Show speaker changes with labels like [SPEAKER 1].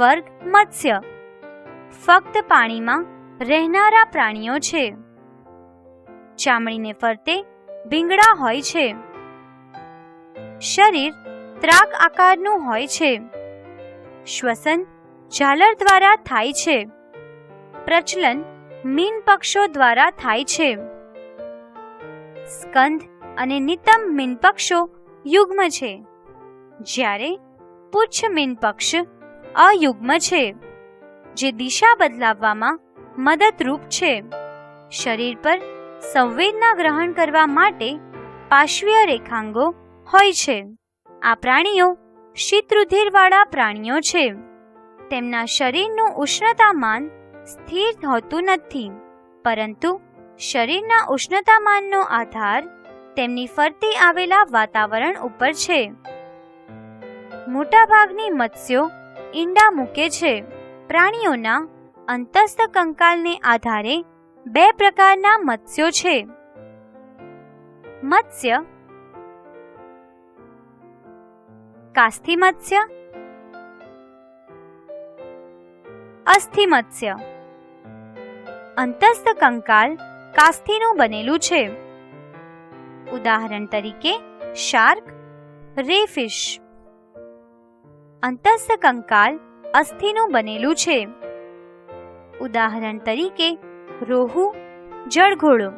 [SPEAKER 1] વર્ગ મત્સ્ય ફક્ત પાણીમાં રહેનારા પ્રાણીઓ છે. ચામડીને ફરતે ભીંગડા હોય છે. શરીર ત્રાક આકારનું હોય છે. શ્વસન ઝાલર દ્વારા થાય છે. પ્રચલન મીન પક્ષો દ્વારા થાય છે. સ્કંદ અને નિતંબ મીનપક્ષો યુગ્મ છે, જ્યારે પુચ્છ મીનપક્ષ અયુગ્મ છે, જે દિશા બદલાવવામાં મદદરૂપ છે. શરીર પર સંવેદના ગ્રહણ કરવા માટે પાર્શ્વીય રેખાંગો હોય છે. આ પ્રાણીઓ શીતરુધિરવાળા પ્રાણીઓ છે. તેમના શરીરનું ઉષ્ણતામાન સ્થિર હોતું નથી, પરંતુ શરીરના ઉષ્ણતામાનનો આધાર તેમની ફરતે આવેલા વાતાવરણ ઉપર છે. મોટાભાગની મત્સ્યો ઈંડા મૂકે છે. પ્રાણીઓના અંતસ્થ કંકાલને આધારે બે પ્રકારના મત્સ્યો છે. મત્સ્ય કાસ્થિ મત્સ્ય, અસ્થિ મત્સ્ય. અંતસ્થ કંકાલ કાસ્થિનું બનેલું છે. ઉદાહરણ તરીકે શાર્ક, રે ફિશ. અંતસ્થ કંકાલ અસ્થિનું બનેલું છે. ઉદાહરણ તરીકે રોહુ, જળઘોડો.